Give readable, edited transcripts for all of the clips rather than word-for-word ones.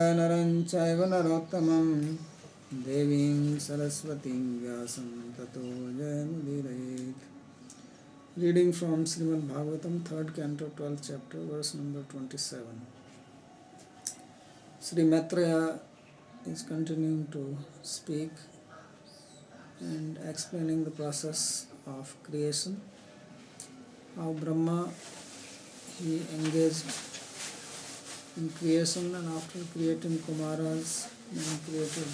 नरं चैव नरोत्तमं देवीं सरस्वतीं व्यासं ततो जयमुदीरयेत्. Reading from Srimad Bhagavatam, 3rd Canto, 12th chapter, verse number 27. Sri Maitreya is continuing to speak and explaining the process of creation, how Brahma he engaged in creation, and after creating Kumaras, then created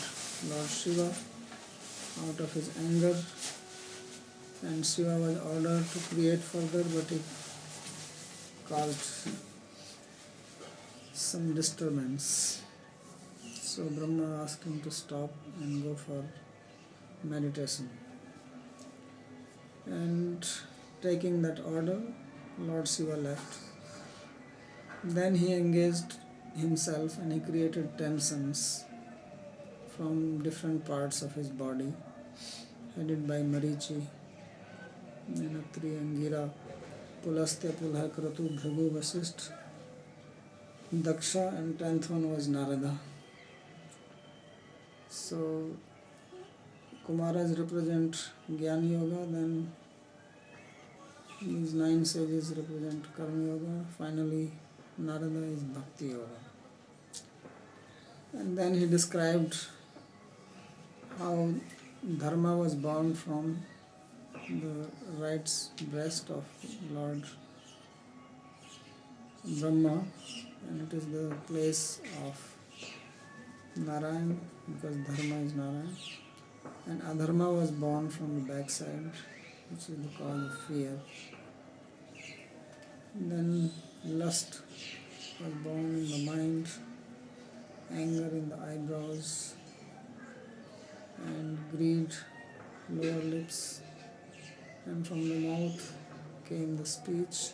Lord Shiva out of his anger, and Shiva was ordered to create further, but it caused some disturbance. So Brahma asked him to stop and go for meditation. And taking that order, Lord Shiva left. Then he engaged himself and he created 10 sons from different parts of his body, headed by Marichi, Nenatri, Angira, Pulastya, Pulha, Kratu, Bhrigu, Vasisht, Daksha, and 10th one was Narada. So Kumaras represent Jnana Yoga, then these 9 sages represent Karma Yoga, finally Narada is Bhakti Yoga. And then he described how Dharma was born from the right breast of Lord Brahma, and it is the place of Narayan, because Dharma is Narayan. And Adharma was born from the backside, which is the cause of fear. Then lust was born in the mind, anger in the eyebrows, and greed, lower lips, and from the mouth came the speech,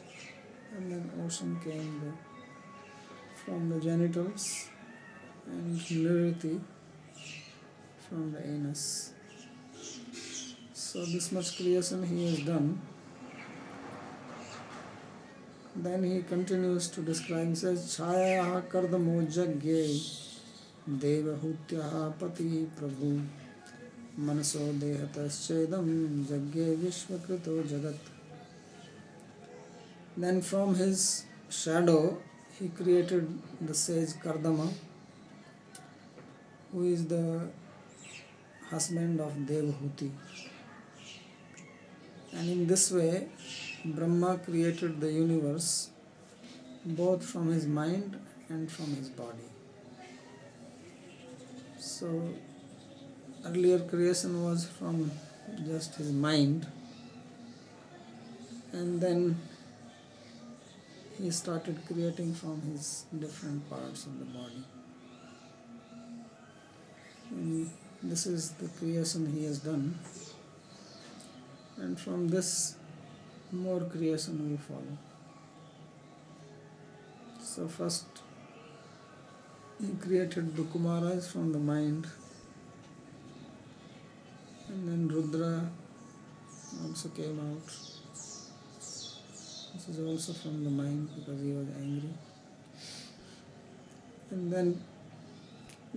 and then ocean came from the genitals, and niriti from the anus. So this much creation he has done. Then he continues to describe, he says, Chhayaha kardamo jagye devahutyaha pati prabhu manaso dehataschedam jagye vishvakrito jagat. Then from his shadow he created the sage Kardama, who is the husband of Devahuti. And in this way Brahma created the universe both from his mind and from his body. So earlier creation was from just his mind, and then he started creating from his different parts of the body. And this is the creation he has done, and from this more creation will follow. So first he created the Kumaras from the mind, and then Rudra also came out. This is also from the mind because he was angry. And then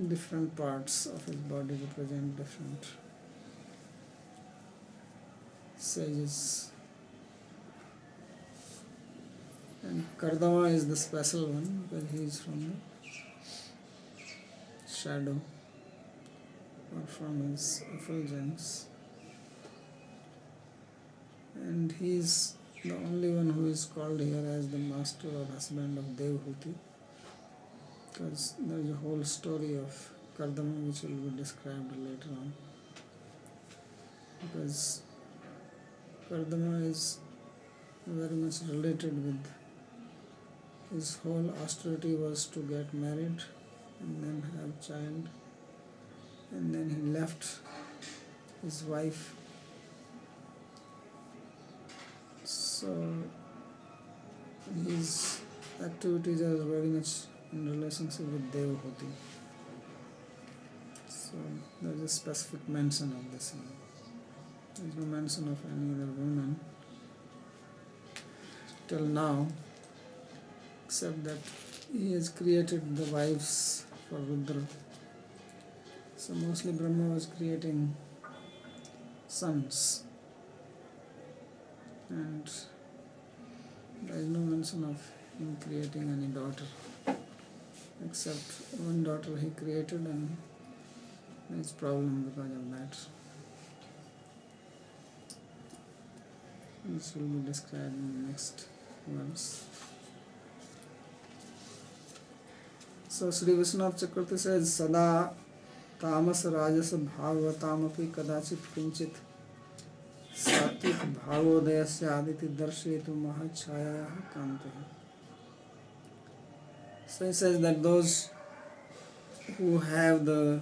different parts of his body represent different sages. And Kardama is the special one because he is from the shadow or from his effulgence. And he is the only one who is called here as the master or husband of Devahuti, because there is a whole story of Kardama which will be described later on. Because Kardama is very much related with his whole austerity was to get married and then have child, and then he left his wife. So his activities are very much in relationship with Devahuti. So there is a specific mention of this. There is no mention of any other woman till now, except that he has created the wives for Rudra. So mostly Brahma was creating sons, and there is no mention of him creating any daughter, except one daughter he created, and there is problem because of that. This will be described in the next verse. So Sri Vishwanath Chakravarti says, Sada tamas rajas bhagavatamopi kadachit kinchit satvik bhagodayasya aditi darshetu mahachaya Canto. So he says that those who have the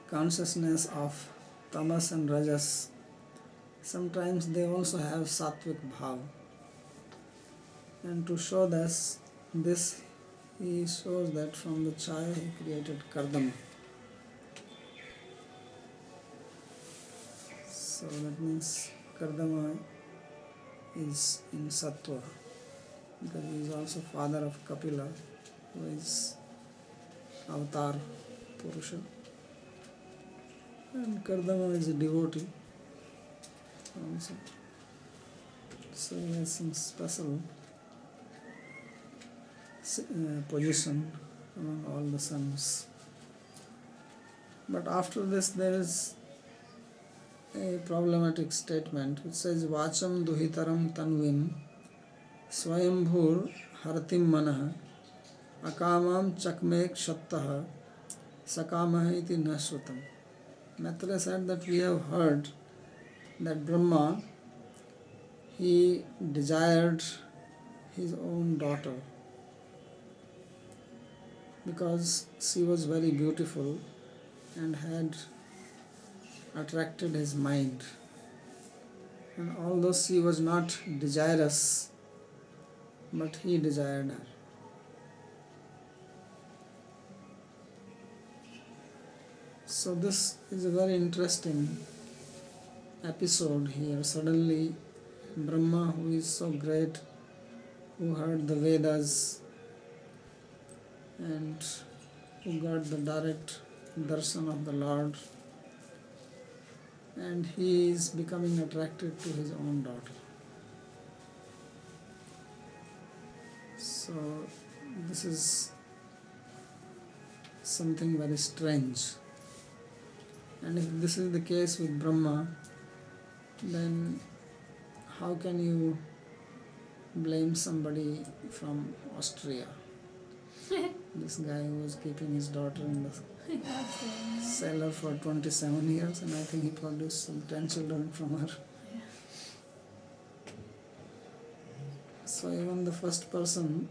consciousness of tamas and rajas, sometimes they also have sattvic bhav. And to show this, he shows that from the chaya he created kardama. So that means kardama is in sattva, because he is also father of Kapila, who is avatar Purusha. And kardama is a devotee also. So he has some special position among all the sons. But after this there is a problematic statement which says Vacham duhitaram tanvim swayambhur hartim manah akamam chakme kshattah sakamah iti nashrutam. Maitreya said that we have heard that Brahma, he desired his own daughter because she was very beautiful and had attracted his mind. And although she was not desirous, but he desired her. So this is a very interesting episode here. Suddenly Brahma, who is so great, who heard the Vedas and who got the direct darshan of the Lord, and he is becoming attracted to his own daughter. So this is something very strange. And if this is the case with Brahma, then how can you blame somebody from Austria? This guy who was keeping his daughter in the cellar for 27 years, and I think he produced some 10 children from her. So even the first person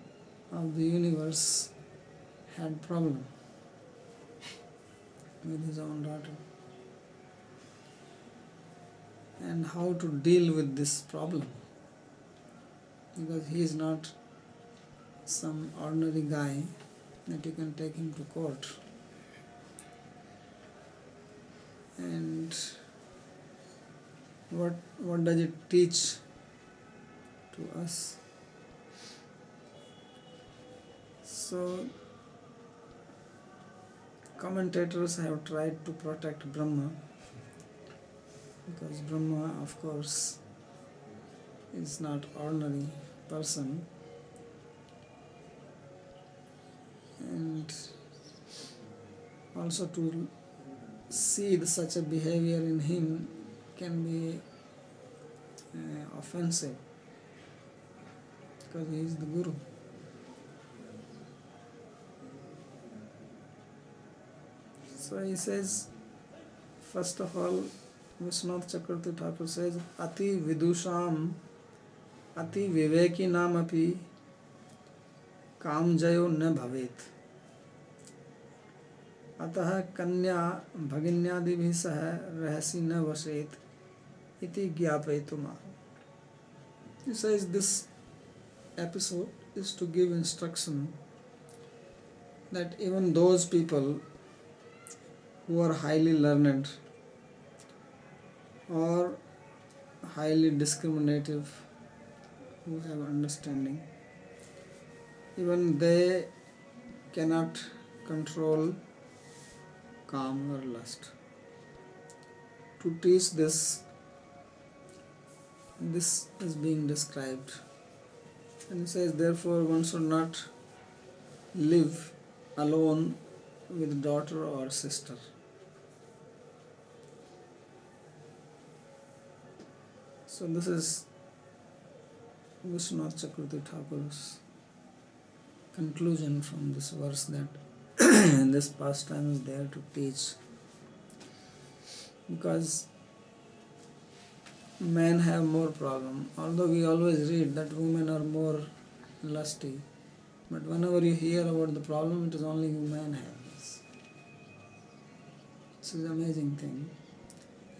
of the universe had problem with his own daughter. And how to deal with this problem, because he is not some ordinary guy that you can take him to court. And what does it teach to us? So commentators have tried to protect Brahma, because Brahma, of course, is not ordinary person, and also to see such a behavior in him can be offensive, because he is the Guru. So he says, first of all, Vishwanath Chakravarti Thakur says, Ati vidusham, ati vivekinam api kamjayo na bhavet. Atah kanya bhaginyadibhi sah rahasi na vaset iti gyapaitum. He says this episode is to give instruction that even those people who are highly learned or highly discriminative, who have understanding, even they cannot control, calm or lust. To teach this is being described. And he says, therefore one should not live alone with daughter or sister. So this is Vishwanath Chakravarti Thakur's conclusion from this verse, that this pastime is there to teach. Because men have more problem. Although we always read that women are more lusty, but whenever you hear about the problem, it is only men have this. This is an amazing thing,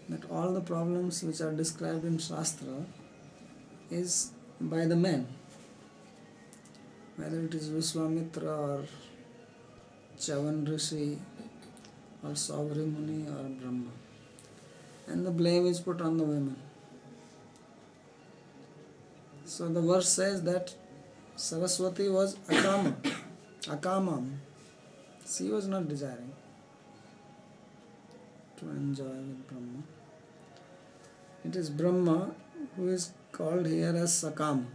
that all the problems which are described in Shastra is by the men. Whether it is Vishwamitra or Chavan Rishi or Saubhri Muni or Brahma. And the blame is put on the women. So the verse says that Saraswati was akamam. She was not desiring to enjoy with Brahma. It is Brahma who is called here as Sakam.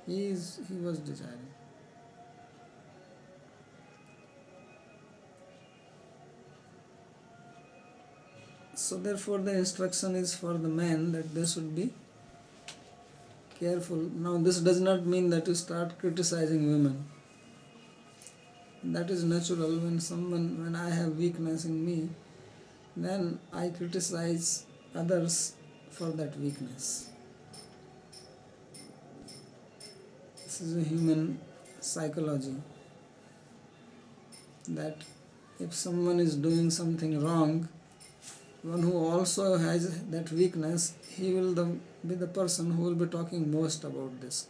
He was desiring. So therefore the instruction is for the men that they should be careful. Now this does not mean that you start criticizing women. That is natural. When I have weakness in me, then I criticize others for that weakness. This is a human psychology, that if someone is doing something wrong, one who also has that weakness, he will be the person who will be talking most about this.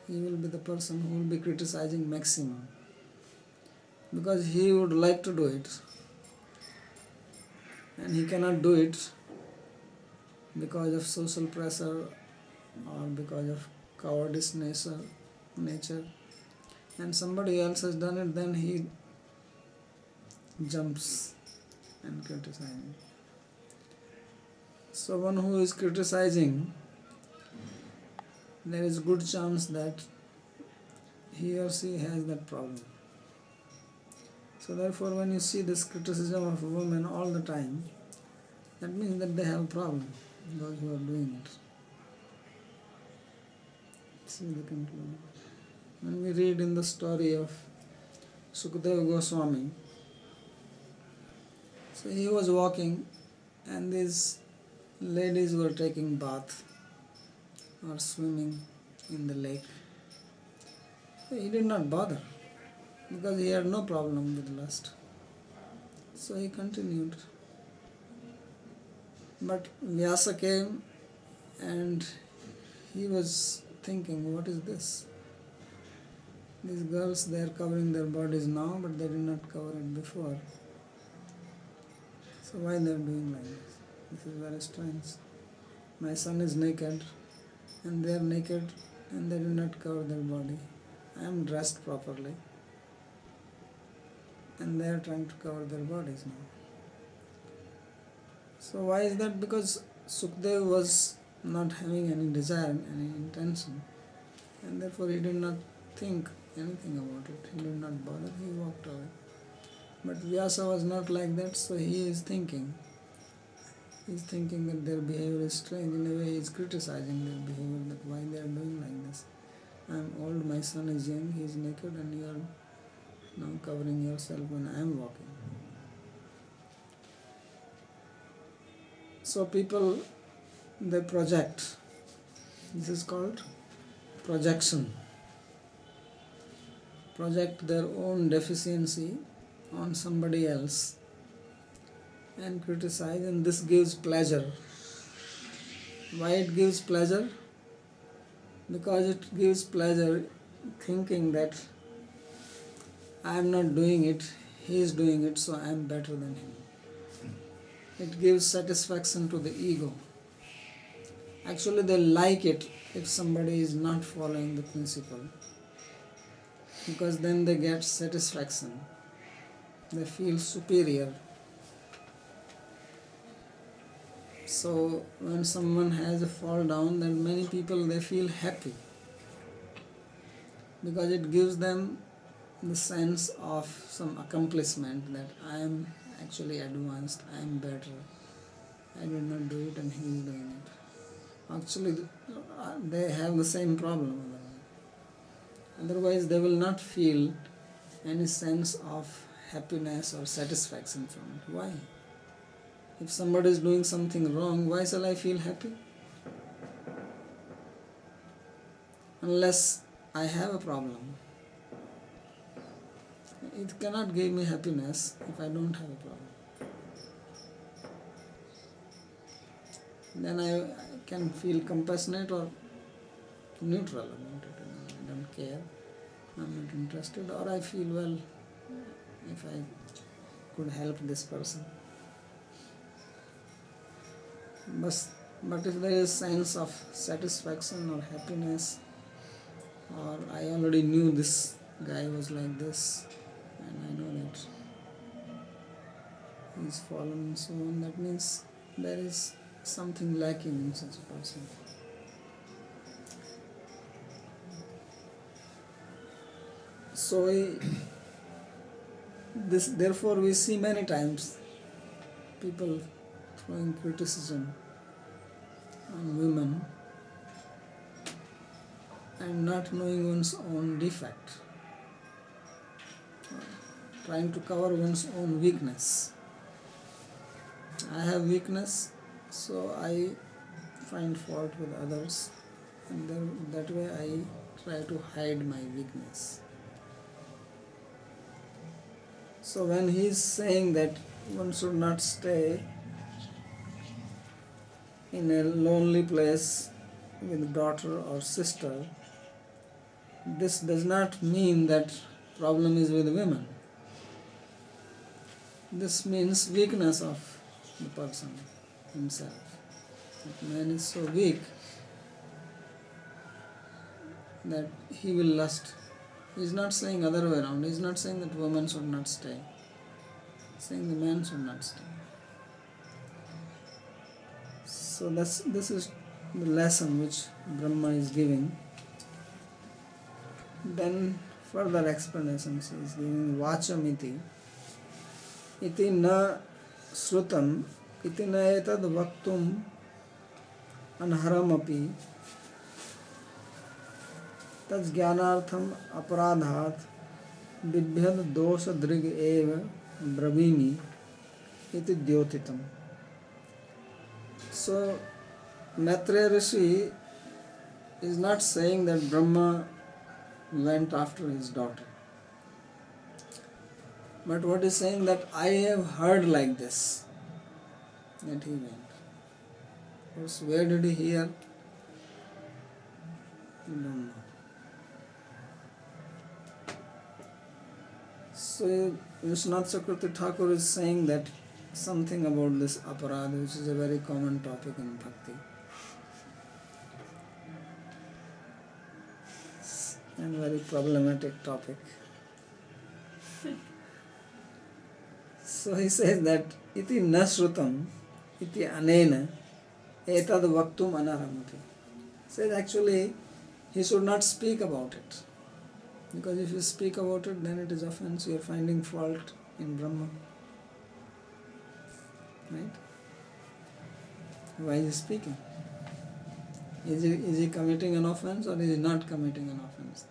He will be the person who will be criticizing maximum, because he would like to do it and he cannot do it because of social pressure or because of cowardice nature, and somebody else has done it, then he jumps and criticizes. So one who is criticizing, there is good chance that he or she has that problem. So therefore when you see this criticism of women all the time, that means that they have a problem, those who are doing it. See the conclusion. When we read in the story of Sukadeva Goswami, so he was walking and these ladies were taking bath or swimming in the lake. So he did not bother, because he had no problem with lust. So he continued. But Vyasa came and he was thinking, what is this? These girls, they are covering their bodies now, but they did not cover it before. So why they are doing like this? This is very strange. My son is naked and they are naked and they do not cover their body. I am dressed properly and they are trying to cover their bodies now. So why is that? Because Sukadeva was not having any desire, any intention, and therefore he did not think anything about it. He did not bother, he walked away. But Vyasa was not like that, so he is thinking. He is thinking that their behavior is strange. In a way, he is criticizing their behavior, that why they are doing like this. I am old, my son is young, he is naked, and you are now covering yourself when I am walking. So people, they project. This is called projection. Project their own deficiency on somebody else and criticize, and this gives pleasure. Why it gives pleasure? Because it gives pleasure thinking that I am not doing it, he is doing it, so I am better than him. It gives satisfaction to the ego. Actually, they like it if somebody is not following the principle. because then they get satisfaction. They feel superior. So when someone has a fall down, then many people, they feel happy because it gives them the sense of some accomplishment, that I am actually advanced, I am better, I did not do it and he is doing it. Actually, they have the same problem. Otherwise, they will not feel any sense of happiness or satisfaction from it. Why? If somebody is doing something wrong, why shall I feel happy? Unless I have a problem. It cannot give me happiness if I don't have a problem. Then I can feel compassionate or neutral about it. I don't care, I'm not interested, or I feel, well, if I could help this person. But if there is sense of satisfaction or happiness, or I already knew this guy was like this, and I know that he's fallen and so on, that means there is something lacking in such a person. So therefore we see many times people throwing criticism on women and not knowing one's own defect, trying to cover one's own weakness. I have weakness, so I find fault with others, and then that way I try to hide my weakness. So when he is saying that one should not stay in a lonely place with daughter or sister, this does not mean that problem is with women. This means weakness of the person himself. That man is so weak that he will lust. He is not saying other way around. He is not saying that women should not stay. He is saying the man should not stay. So this is the lesson which Brahma is giving. Then further explanations he is giving. Vachamiti iti na srutam iti na etad vaktum anharamapi तज ज्ञानार्थम अपराधात बिभ्यद दोष दृग एव ब्रवीमि इति द्योतितम. So Maitreya Rishi is not saying that Brahma went after his daughter, but what is saying that I have heard like this, that he went. Of course, where did he hear? We don't know. So Vishwanath Chakravarti Thakur is saying that something about this aparadha, which is a very common topic in bhakti, and very problematic topic. So he says that iti na shrutam iti anena etad vaktum anaramapi. Says actually he should not speak about it, because if you speak about it, then it is offense. You are finding fault in Brahma. Right? Why is he speaking? Is he committing an offense or is he not committing an offense?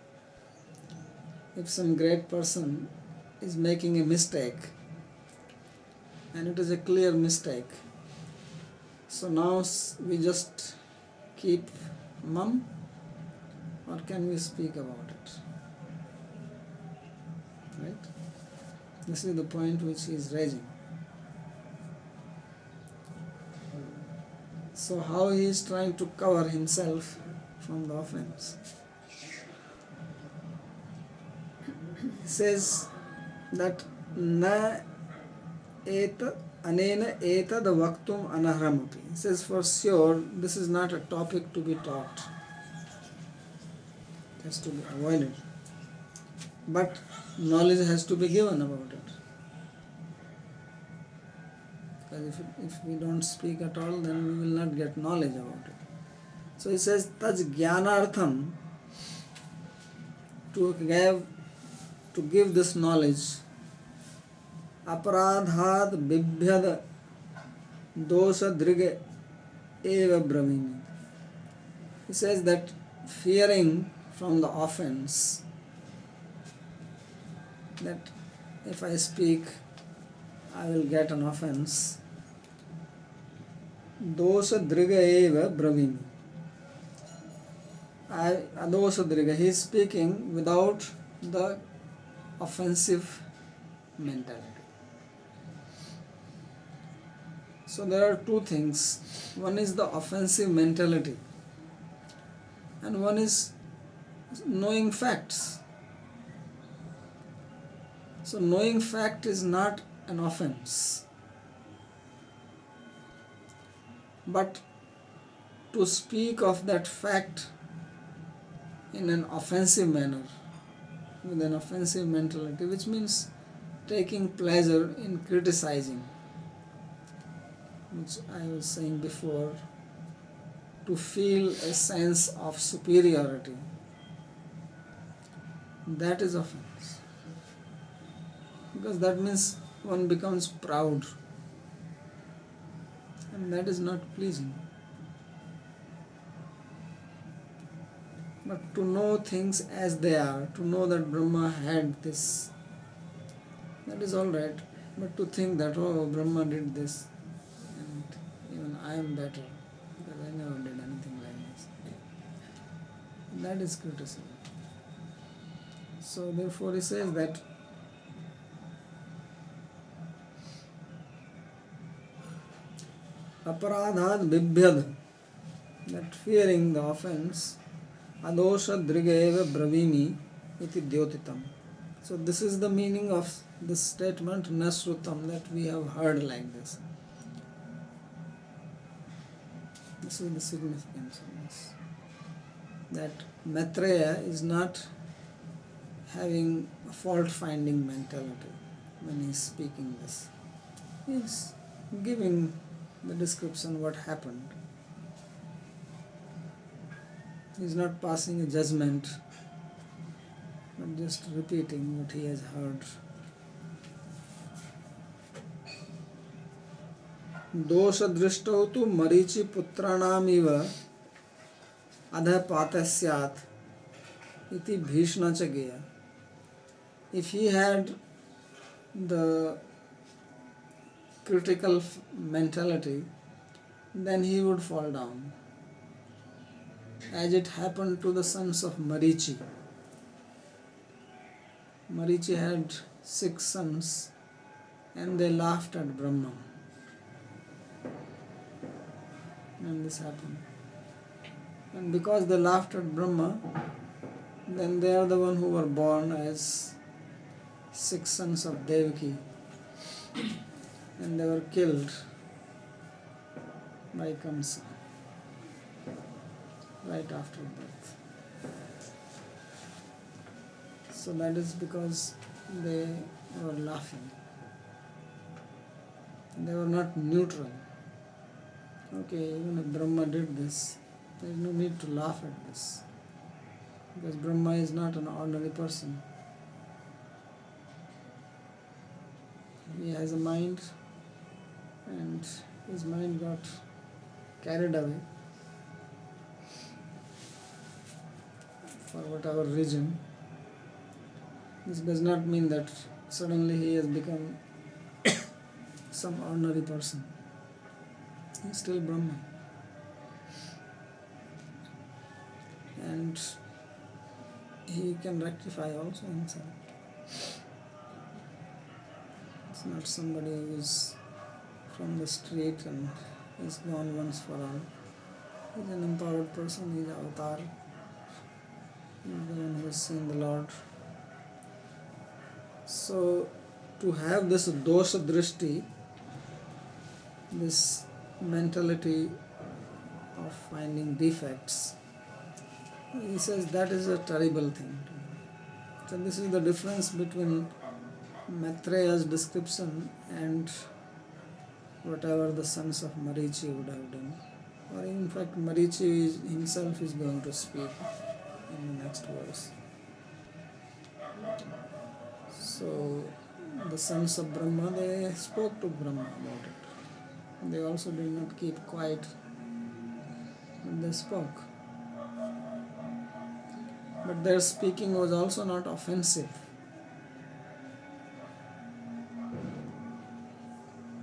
If some great person is making a mistake, and it is a clear mistake, so now we just keep mum, or can we speak about it? Right? This is the point which he is raising. So how he is trying to cover himself from the offense? He says that na eta anena etad vaktum anahamapi. He says for sure this is not a topic to be taught. It has to be avoided. but knowledge has to be given about it. Because if we don't speak at all, then we will not get knowledge about it. So he says, Taj Jnanartham, to give this knowledge, aparadhat bibhyad dosa driga eva brahmini. He says that fearing from the offense, that if I speak, I will get an offense. Dosa driga eva brahmini. Adosa driga. He is speaking without the offensive mentality. So there are two things. One is the offensive mentality, and one is knowing facts. So knowing fact is not an offense. But to speak of that fact in an offensive manner, with an offensive mentality, which means taking pleasure in criticizing, which I was saying before, to feel a sense of superiority, that is offense. Because that means one becomes proud, and that is not pleasing. But to know things as they are, to know that Brahma had this, that is all right. But to think that, oh, Brahma did this, and even I am better, because I never did anything like this, that is criticism. So therefore he says that aparadhat bibhyad, that fearing the offense, adosha drigeva bravimi iti dyotitam. So this is the meaning of this statement, nasrutam, that we have heard like this. This is the significance of this. That Maitreya is not having a fault-finding mentality when he is speaking this. He is giving the description what happened. He is not passing a judgment, but just repeating what he has heard. Dosha drishtau tu marichi putranam iva adha patasyat iti bhishna cha geya. If he had the critical mentality, then he would fall down, as it happened to the sons of Marichi. Marichi had 6 sons, and they laughed at Brahma. And this happened. And because they laughed at Brahma, then they are the one who were born as 6 sons of Devaki, and they were killed by Kamsa right after birth. So that is because they were laughing. They were not neutral. Okay, even if Brahma did this, there is no need to laugh at this, because Brahma is not an ordinary person. He has a mind, and his mind got carried away for whatever reason. This does not mean that suddenly he has become some ordinary person. He is still Brahman. And he can rectify also himself. It's not somebody who is from the street and is gone once for all. He is an empowered person, he is avatar. He is the one who has seen the Lord. So, to have this dosha drishti, this mentality of finding defects, he says that is a terrible thing So this is the difference between Maitreya's description and whatever the sons of Marichi would have done. Or in fact, Marichi himself is going to speak in the next verse. So the sons of Brahma, they spoke to Brahma about it. They also did not keep quiet, but they spoke. But their speaking was also not offensive.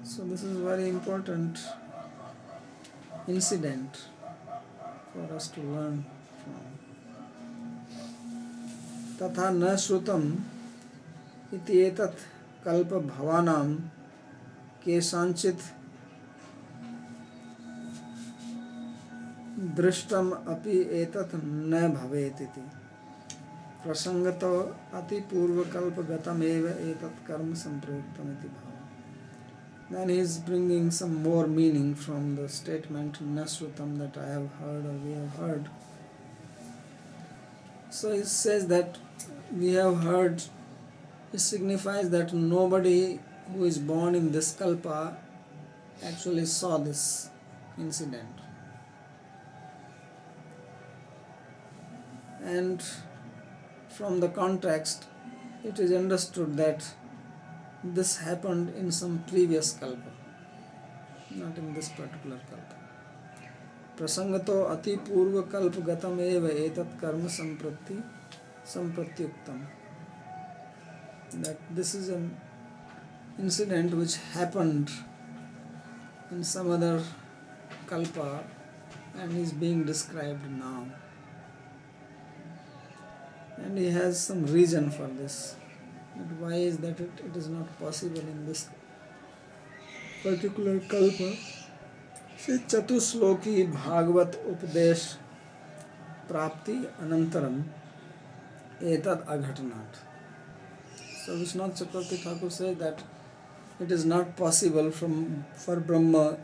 So this is a very important incident for us to learn from. Tatha na shrutam iti etat kalpa bhavanam kesanchit drishtam api etat na bhavet iti prasangato ati purva kalpa gatam eva etat karma samprayuktam iti bhava. Then he is bringing some more meaning from the statement Nasrutam that I have heard or we have heard. So he says that we have heard, it signifies that nobody who is born in this kalpa actually saw this incident. And from the context, it is understood that this happened in some previous kalpa, not in this particular kalpa. Prasangato ati purva kalpa gatam eva etat karma sampratyuktam. That this is an incident which happened in some other kalpa and is being described now. And he has some reason for this. But why is that it is not possible in this particular kalpa? See, Chatusloki Bhagavat Upadesh Prapti Anantaram Etad Aghatanat. So Vishwanath Chakravarti Thakur says that it is not possible for Brahma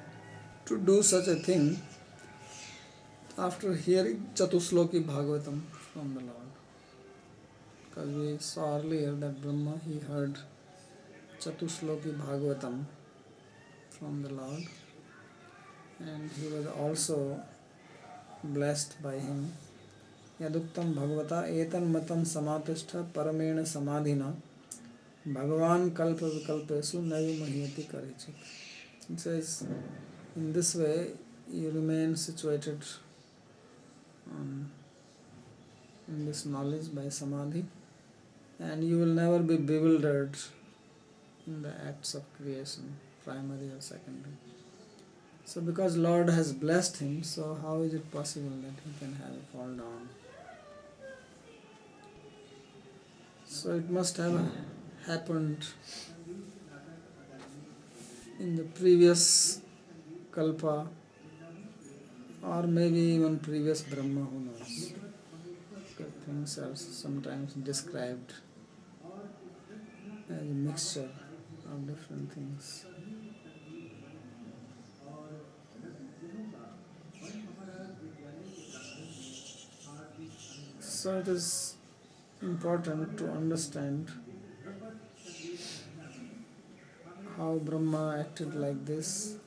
to do such a thing after hearing Chatusloki Bhagavatam from the Lord. Because we saw earlier that Brahma, he heard Chatusloki Bhagavatam from the Lord, and he was also blessed by him. Yaduktam Bhagavata etan matam samatishta paramena samadhina Bhagavan kalpa vikalpesu nayu mahiyati karichit. It says, in this way you remain situated in this knowledge by samadhi, and you will never be bewildered in the acts of creation, primary or secondary. So because Lord has blessed him, so how is it possible that he can have fall down? So it must have happened in the previous kalpa, or maybe even previous Brahma, who knows. Because things are sometimes described as a mixture of different things. So it is important to understand how Brahma acted like this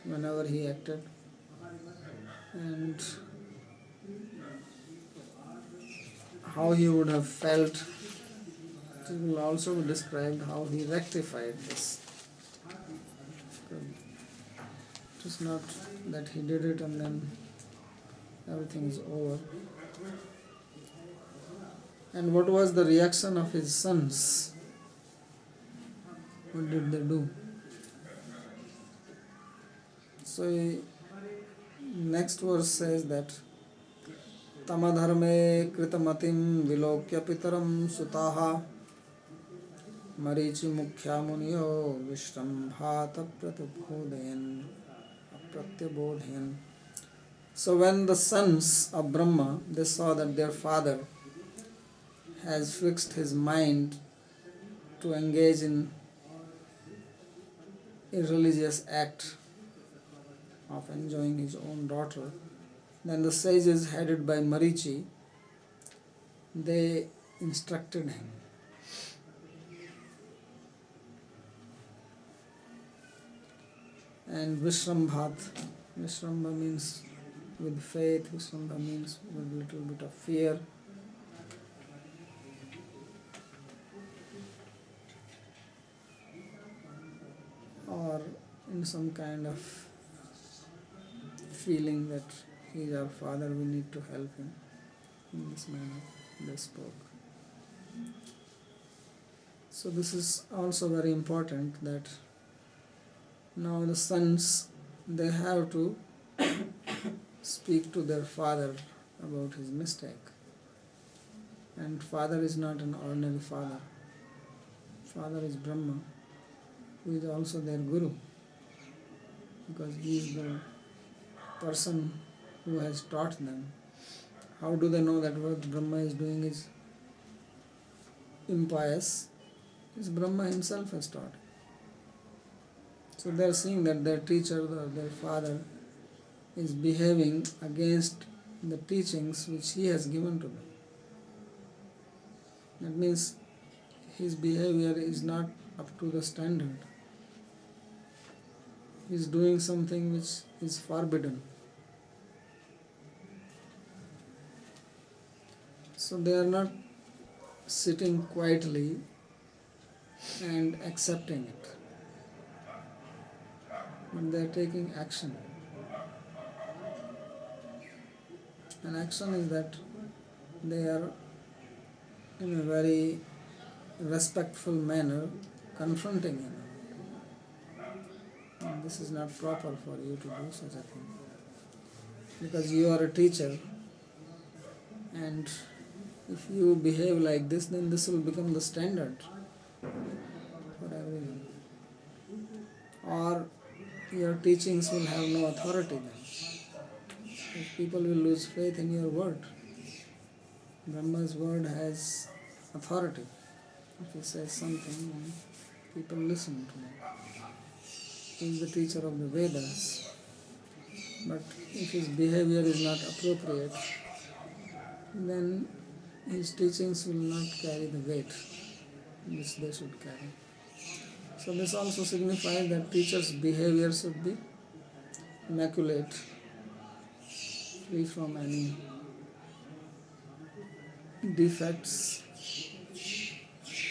whenever he acted, and how he would have felt. It will also be described how he rectified this. It is not that he did it and then everything is over. And what was the reaction of his sons? What did they do? So next verse says that Tamadharme kritamatim vilokya pitaram sutaha marichi mukhya muniyo vishrambhata pratyabodhayan. So when the sons of Brahma, they saw that their father has fixed his mind to engage in a religious act of enjoying his own daughter, then the sages headed by Marichi, they instructed him. And Vishrambhat, Vishrambha means with faith, Vishrambha means with a little bit of fear. Or in some kind of feeling that he is our father, we need to help him. In this manner they spoke. So this is also very important, that now the sons, they have to speak to their father about his mistake. And father is not an ordinary father. Father is Brahma, who is also their guru, because he is the person who has taught them. How do they know that what Brahma is doing is impious? Is Brahma himself has taught. So they are seeing that their teacher or their father is behaving against the teachings which he has given to them. That means his behavior is not up to the standard. He is doing something which is forbidden. So they are not sitting quietly and accepting it, but they are taking action. And action is that they are in a very respectful manner confronting him. And this is not proper for you to do such a thing, because you are a teacher, and if you behave like this, then this will become the standard for everyone. Or your teachings will have no authority then. If people will lose faith in your word. Brahma's word has authority. If he says something, then people listen to him. He is the teacher of the Vedas. But if his behavior is not appropriate, then his teachings will not carry the weight which they should carry. So this also signifies that teachers' behavior should be immaculate, free from any defects,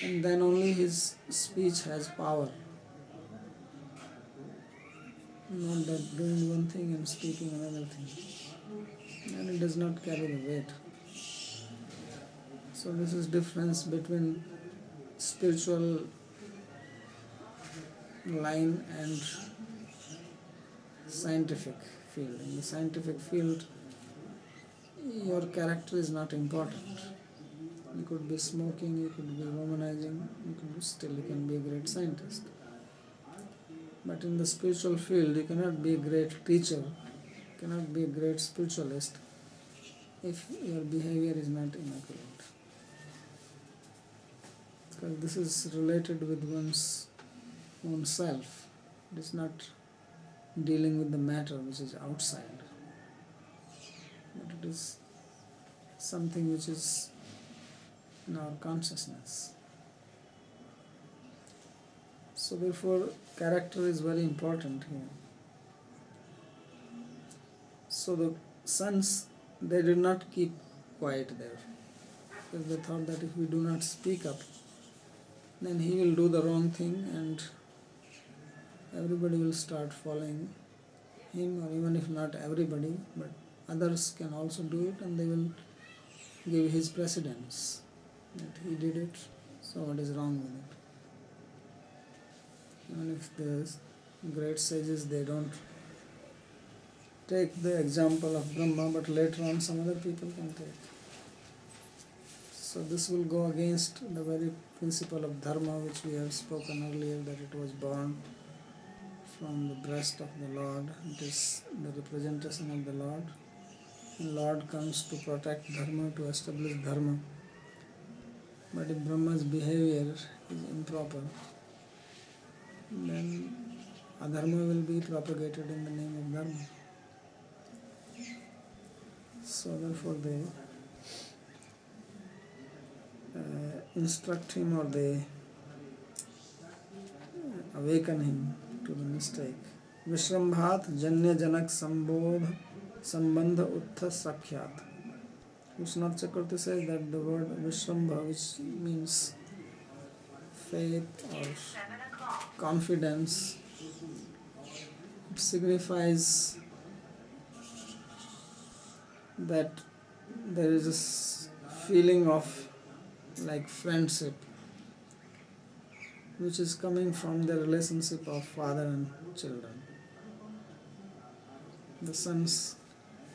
and then only his speech has power. Not that doing one thing and speaking another thing. And it does not carry the weight. So this is difference between spiritual line and scientific field. In the scientific field, your character is not important. You could be smoking, you could be womanizing, you can be a great scientist. But in the spiritual field, you cannot be a great teacher, you cannot be a great spiritualist if your behavior is not immaculate. Because this is related with one's own self. It is not dealing with the matter which is outside, but it is something which is in our consciousness. So therefore, character is very important here. So the sons, they did not keep quiet there, because they thought that if we do not speak up, then he will do the wrong thing and everybody will start following him, or even if not everybody, but others can also do it, and they will give his precedence that he did it, so what is wrong with it? Even if the great sages, they don't take the example of Brahma, but later on some other people can take. So this will go against the very principle of dharma which we have spoken earlier, that it was born from the breast of the Lord. It is the representation of the Lord. The Lord comes to protect dharma, to establish dharma. But if Brahma's behavior is improper, then adharma will be propagated in the name of dharma. So therefore they instruct him or they awaken him to the mistake. Vishrambhat Janya Janak Sambandha Uttha Sakhyat. Vishwanath Chakravarti says that the word Vishrambha, which means faith or confidence, it signifies that there is this feeling of like friendship which is coming from the relationship of father and children. The sons,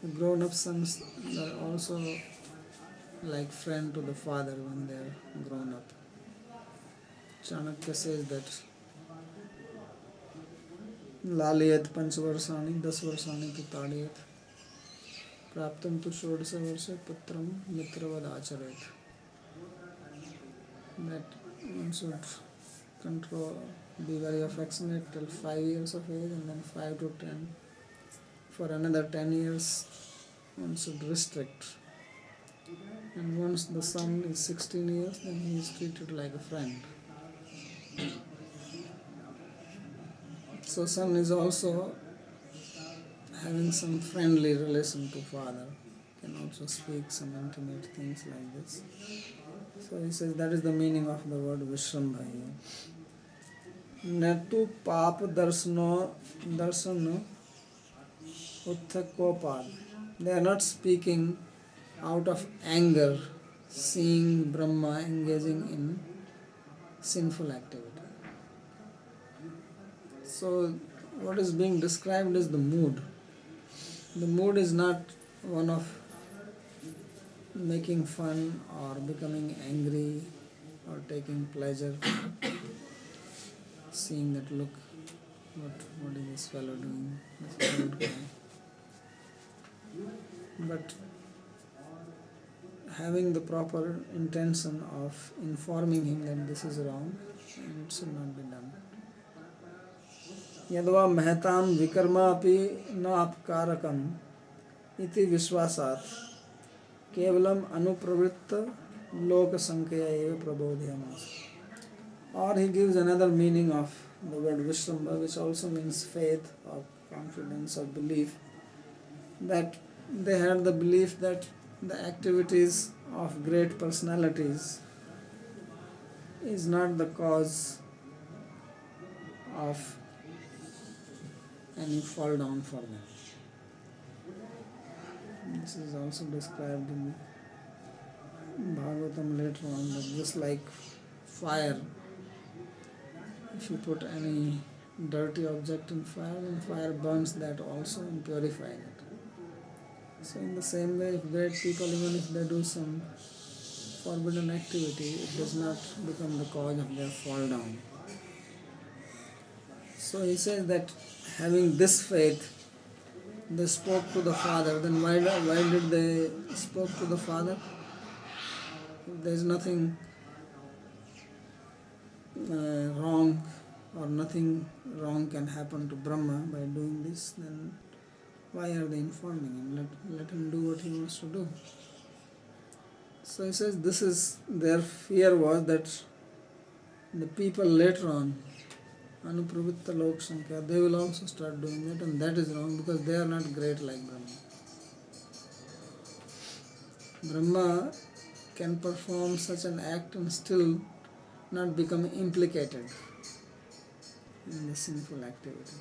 the grown-up sons, are also like friend to the father when they are grown up. Chanakya says that Laliyat Panchavarsani Dasvarsani tu Tadiyat Praptam tu Shodasa Varsha Putram Mitravad Acharet. That one should be very affectionate till 5 years of age, and then 5 to 10. For another 10 years, one should restrict. And once the son is 16 years, then he is treated like a friend. So son is also having some friendly relation to father, can also speak some intimate things like this. So he says that is the meaning of the word Vishrambha here. Natu pap darsano uthakopad. They are not speaking out of anger, seeing Brahma engaging in sinful activity. So what is being described is the mood. The mood is not one of making fun or becoming angry or taking pleasure, seeing that look, what is this fellow doing, this old guy. But having the proper intention of informing him that this is wrong and it should not be done. Yadva mehtam vikarma api na apkarakam iti vishwasat kevalam anupravritta loka sankhya eva prabodhyamas. Or he gives another meaning of the word Vishrambha, which also means faith or confidence or belief, that they had the belief that the activities of great personalities is not the cause of any fall down for them. This is also described in Bhagavatam later on, that just like fire, if you put any dirty object in fire, then fire burns that also and purifies it. So in the same way, if great people, even if they do some forbidden activity, it does not become the cause of their fall down. So he says that having this faith, they spoke to the father. Then why did they spoke to the father? If there is nothing wrong, or nothing wrong can happen to Brahma by doing this, then why are they informing him? Let him do what he wants to do. So he says this is their fear, was that the people later on, Anupravitta Lok Sankhya, they will also start doing that, and that is wrong because they are not great like Brahma. Brahma can perform such an act and still not become implicated in the sinful activity,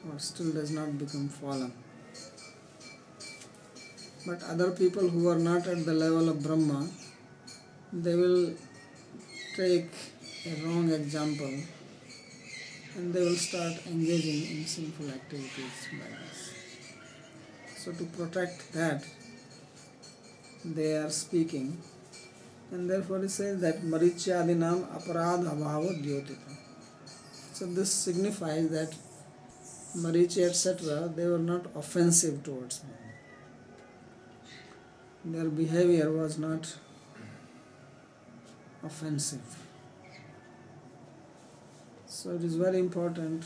or still does not become fallen. But other people who are not at the level of Brahma, they will take a wrong example and they will start engaging in sinful activities by this. So to protect that, they are speaking, and therefore he says that Maricyadinam aparadha bhava dyotita. So this signifies that Marichi, etc., they were not offensive towards them. Their behavior was not offensive. So it is very important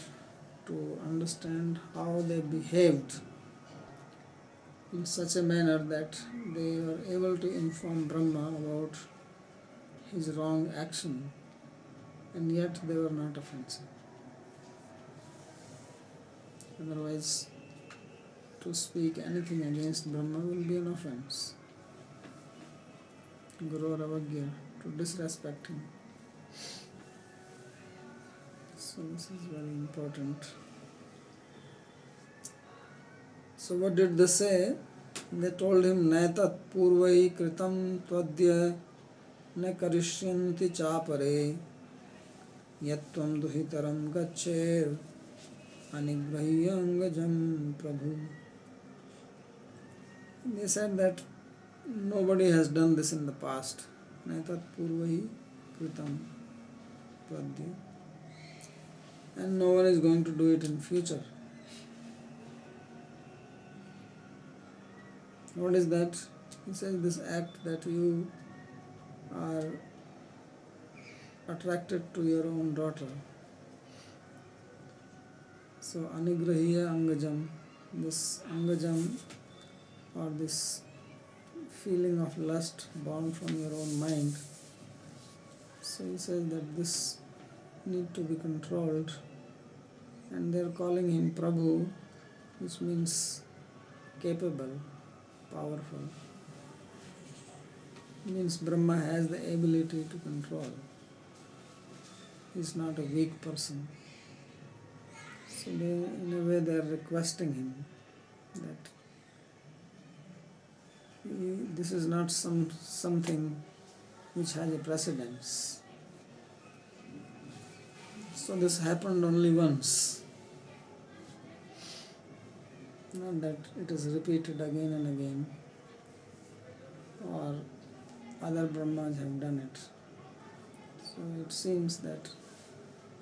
to understand how they behaved in such a manner that they were able to inform Brahma about his wrong action, and yet they were not offensive. Otherwise, to speak anything against Brahma will be an offense. Guru Ravagya, to disrespect him. So this is very important. So what did they say? They told him, Naitat purvai kritam tvadya ne karishyanti chapare yatvam duhitaram gaccher anigrahiyangajam prabhu. They said that nobody has done this in the past. Naitat purvai kritam tvadya. And no one is going to do it in future. What is that? He says this act that you are attracted to your own daughter. So anigrahiya angajam, this angajam or this feeling of lust born from your own mind. So he says that this need to be controlled, and they are calling him Prabhu, which means capable, powerful. Means Brahma has the ability to control. He is not a weak person. So they, in a way, they are requesting him that this is not something which has a precedence. So this happened only once. Not that it is repeated again and again, or other Brahmas have done it. So it seems that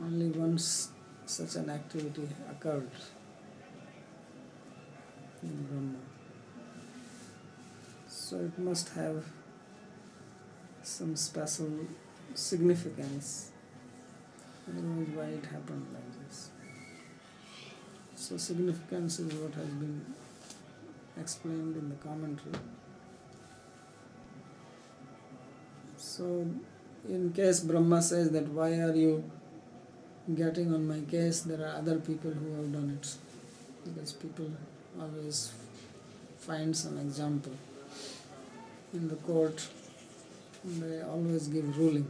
only once such an activity occurred in Brahma. So it must have some special significance. Otherwise, why it happened like this? So significance is what has been explained in the commentary. So in case Brahma says that why are you getting on my case, there are other people who have done it. Because people always find some example. In the court, they always give ruling.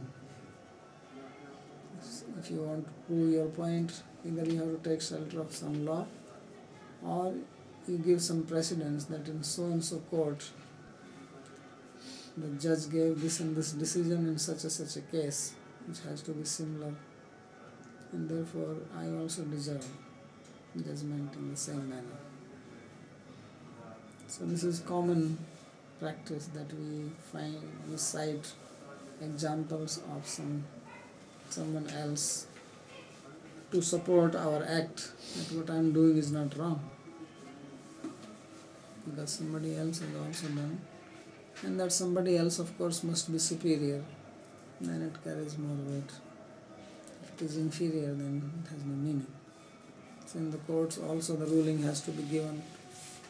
If you want to prove your point, either you have to take shelter of some law, or you give some precedence that in so and so court the judge gave this and this decision in such a case, which has to be similar, and therefore I also deserve judgment in the same manner. So this is common practice that we cite examples of someone else to support our act that what I am doing is not wrong, because somebody else has also done it, and that somebody else of course must be superior, then it carries more weight. If it is inferior, then it has no meaning. So in the courts also the ruling has to be given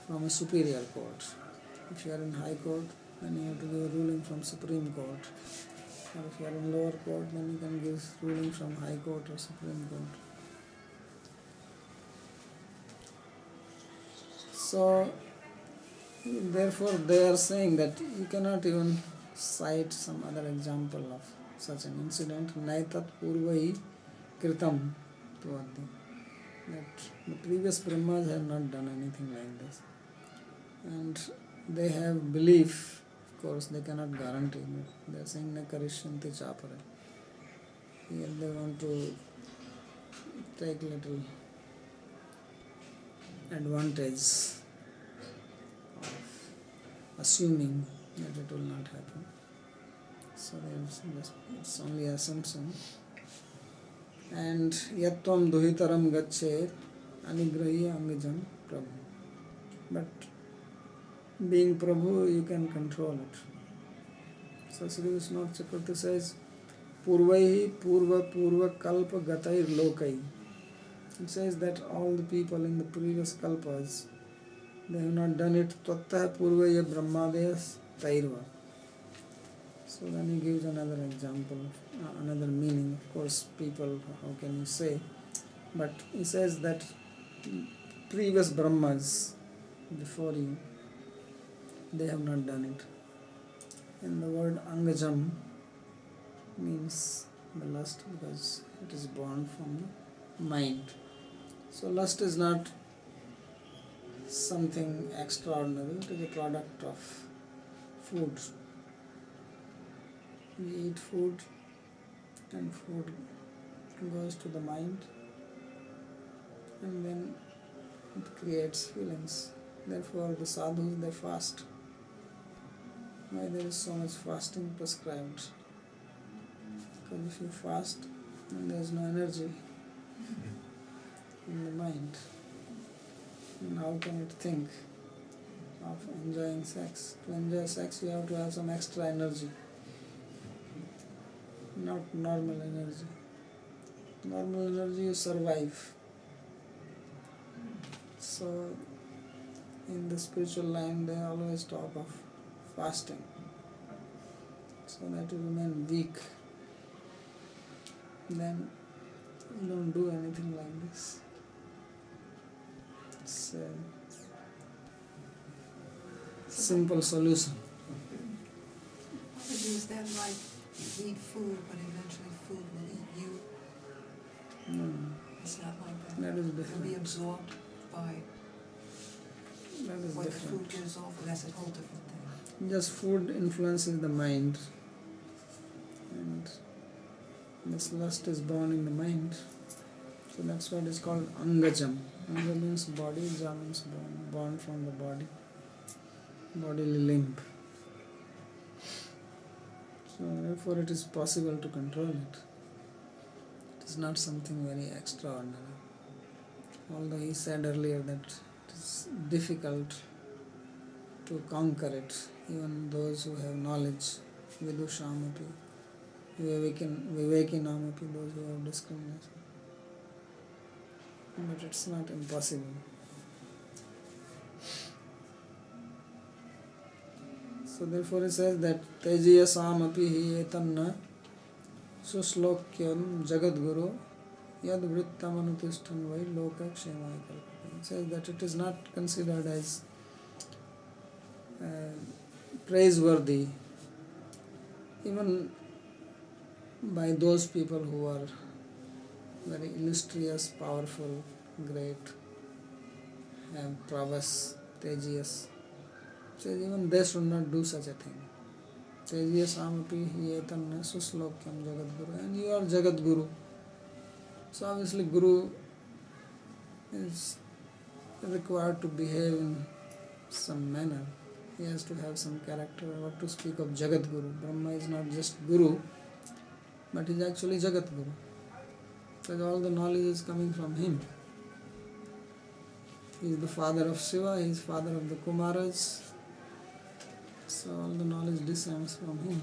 from a superior court. If you are in high court, then you have to give a ruling from Supreme Court. Or if you are in lower court, then you can give ruling from High Court or Supreme Court. So, therefore they are saying that you cannot even cite some other example of such an incident. Naitat purvai kritam tvaddi. That the previous Brahmas have not done anything like this. And they have belief. Of course, they cannot guarantee it. They are saying na karishyanti chapare. Here they want to take little advantage of assuming that it will not happen. So it's only assumption. And yatvam duhitaram gacche anigrahi angajam prabhu. But being Prabhu, you can control it. So Sri Vishnu Chakravarti says, Purvaihi purva kalpa gatair lokai. It says that all the people in the previous kalpas, they have not done it. Tvattah purvaya brahmadeyas tairva. So then he gives another example, another meaning. Of course, people, how can you say? But he says that previous Brahmas before you, they have not done it. And the word Angajam means the lust because it is born from the mind. So lust is not something extraordinary, it is a product of food. We eat food and food goes to the mind and then it creates feelings. Therefore the sadhus, they fast. Why there is so much fasting prescribed? Because if you fast, then there is no energy in the mind. And how can it think of enjoying sex? To enjoy sex, you have to have some extra energy, not normal energy. Normal energy, you survive. So, in the spiritual line, they always talk of fasting, so that you remain weak. Then you don't do anything like this. It's a simple solution. Babaji, is that like you eat food, but eventually food will eat you? No, It's not like that. that is You'll be different. absorbed by That is what the different. food gives off, and that's a whole different thing. Just food influences the mind, and this lust is born in the mind. So that's what is called Angajam. Anga means body, Jam means born from the body, bodily limb. So therefore it is possible to control it. It is not something very extraordinary. Although he said earlier that it is difficult to conquer it, even those who have knowledge, Vidushamapi, Vivekinamapi, those who have discrimination. But it's not impossible. So therefore he says that Tejiyasamapi hi etanna suslokyam jagadguru yad vrittam anutishtam vai loka kshemaya kalpate. It says that it is not considered as praiseworthy even by those people who are very illustrious, powerful, great, have prowess, tejias. So even they should not do such a thing. Tejiyasamapi hi etanna suslokyam jagadguru. And you are Jagadguru. So obviously Guru is required to behave in some manner. He has to have some character. What to speak of Jagadguru? Brahma is not just Guru, but he is actually Jagadguru. Because all the knowledge is coming from him. He is the father of Shiva, he is father of the Kumaras. So all the knowledge descends from him.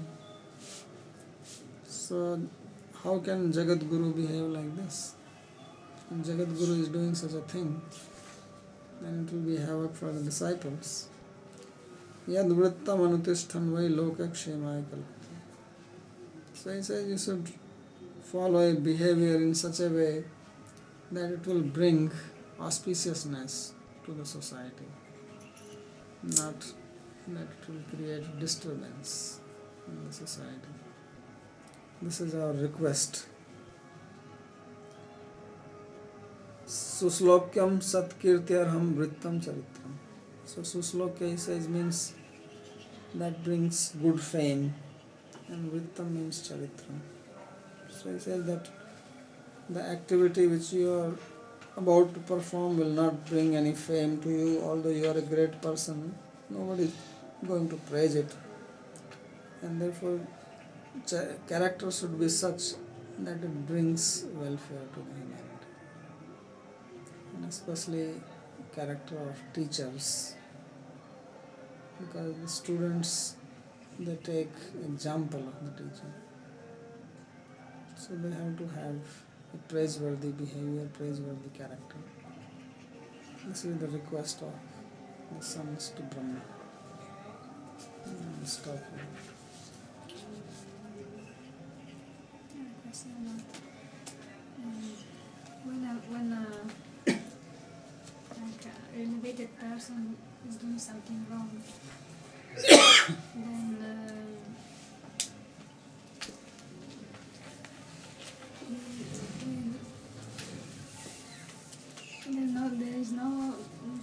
So how can Jagadguru behave like this? When Jagadguru is doing such a thing, then it will be havoc for the disciples. Yad vrittam anutishtham vai loka kshemaya kalpate. So he says you should follow a behavior in such a way that it will bring auspiciousness to the society, not that it will create disturbance in the society. This is our request. Suslokyam satkirtyarham vrittam charitram. So Suslokya, he says, means that brings good fame, and vrittam means charitram. So he says that the activity which you are about to perform will not bring any fame to you, although you are a great person. Nobody is going to praise it. And therefore, character should be such that it brings welfare to the humanity. And especially character of teachers. Because the students, they take example of the teacher. So they have to have a praiseworthy behavior, praiseworthy character. This is the request of the sons to Brahma. Stop here. when like an elevated person is doing something wrong, then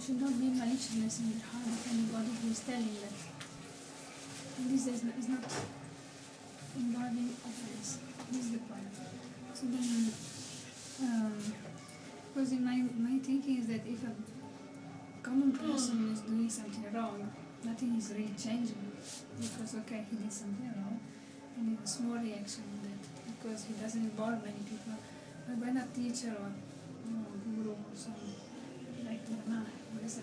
should not be maliciousness in the heart of anybody who is telling that. And this is not involving offense. This is the point. So then, because in my thinking is that if a common person is doing something wrong, nothing is really changing. Because okay, he did something wrong, and it's a small reaction on that because he doesn't involve many people. But when a teacher or guru or some like who is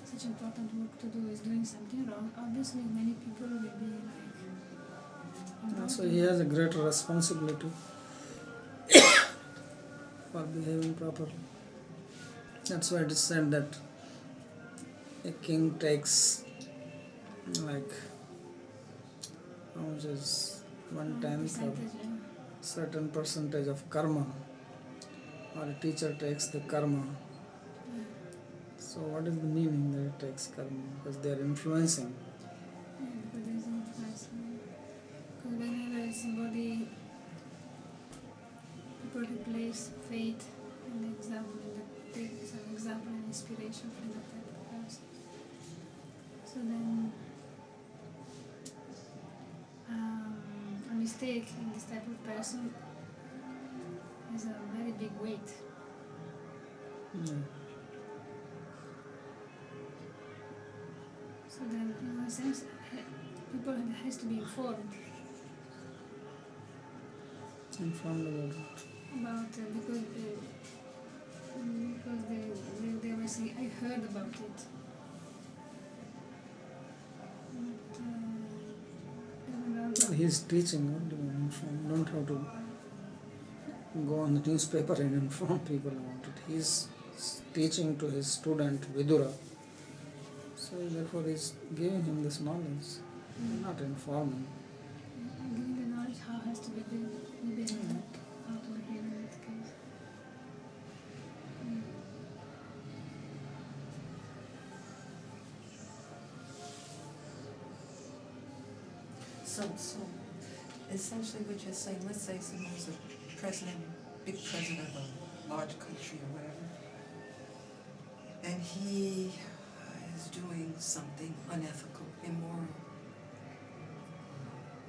such important work to do is doing something wrong, obviously many people will be like. So he has a greater responsibility for behaving properly. That's why it is said that a king takes like how much is 1/10 of certain percentage of karma, or a teacher takes the karma. So what is the meaning that it takes karma? Because they are influencing. Because there is influence. Because whenever somebody people replace faith and example, take some example and inspiration from that type of person. So then a mistake in this type of person has a very big weight. So then, in a sense, people has to be informed. Informed About because they were saying I heard about it. But, He is teaching, don't have to go on the newspaper and inform people about it. He is teaching to his student Vidura. So therefore he is giving him this knowledge, not informing. giving the knowledge how has to be behaved, how to behave in that case. So essentially what you're saying, let's say someone's a president, big president of a large country or whatever, and he is doing something unethical, immoral.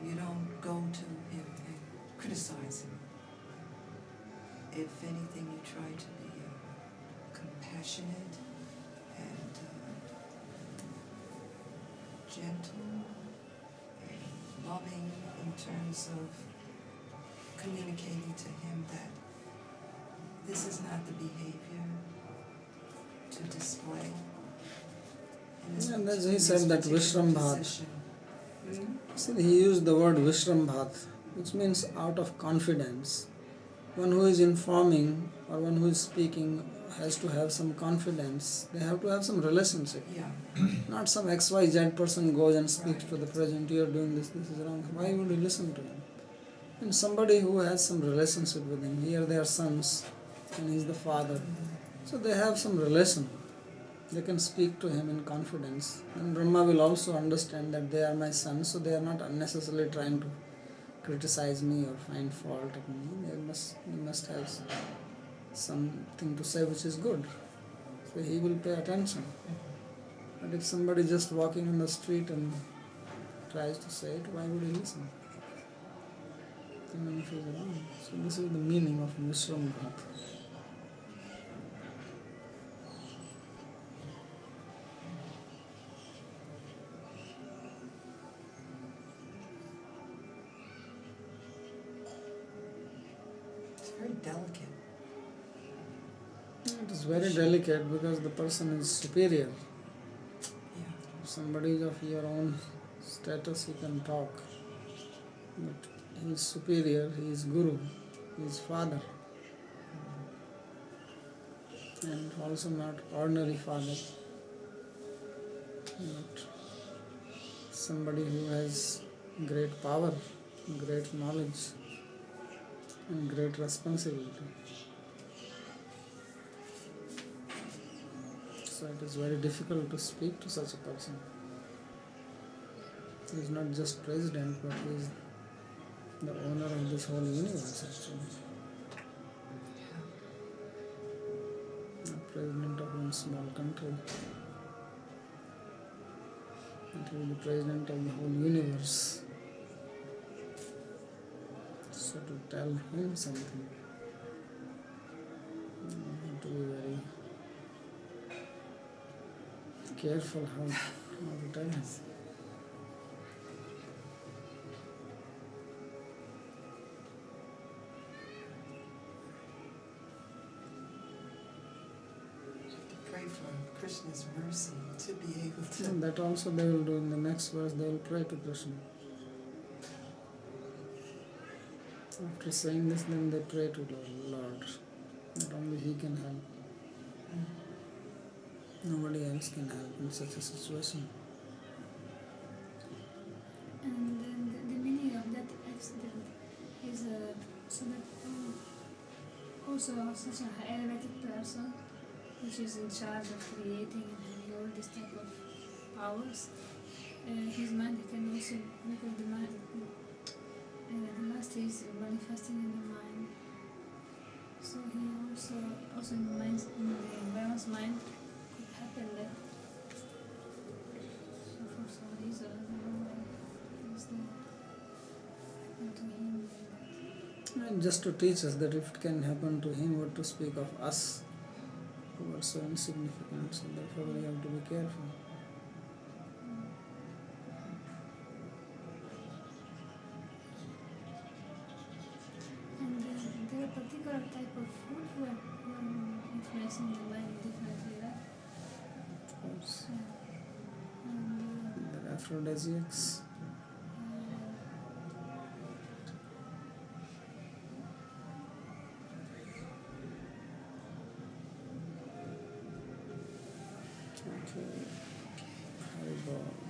You don't go to him and criticize him. If anything, you try to be compassionate and gentle and loving in terms of communicating to him that this is not the behavior to display. And as he said that Vishrambhat. See, he used the word Vishrambhat, which means out of confidence. One who is informing or one who is speaking has to have some confidence. They have to have some relationship. Yeah. Not some XYZ person goes and speaks to the president, you are doing this is wrong. Why would you listen to him? And somebody who has some relationship with him, here they are sons and he is the father. So they have some relation. They can speak to him in confidence. And Brahma will also understand that they are my sons, so they are not unnecessarily trying to criticize me or find fault in me. They must have something to say which is good. So he will pay attention. But if somebody just walking in the street and tries to say it, why would he listen? Even if he's wrong. So this is the meaning of Vishrambhat. Very delicate. It is very delicate because the person is superior. Yeah. If somebody is of your own status, you can talk. But he is superior, he is Guru, he is Father. And also not ordinary Father, but somebody who has great power, great knowledge, and great responsibility. So it is very difficult to speak to such a person. He is not just president, but he is the owner of this whole universe actually. Not president of one small country. And he is the president of the whole universe. So to tell him something, you have to be very careful how to tell him. Pray for Krishna's mercy to be able to. And that also they will do in the next verse, they will pray to Krishna. After saying this, then they pray to the Lord. That only He can help. Nobody else can help in such a situation. And then the meaning of that accident is so that also such a elevated person, which is in charge of creating and having all this type of powers, his mind can also, because the mind, the master is manifesting in the mind. So he also in the mind, in the Brahma's mind, could happen that. So for some reason, I don't know why is that happened to him. And just to teach us that if it can happen to him, what to speak of us, who are so insignificant. So therefore we have to be careful. And there are particular type of food who are influencing the mind differently, right? Of course. Yeah. And The aphrodisiacs. Okay. Haribol.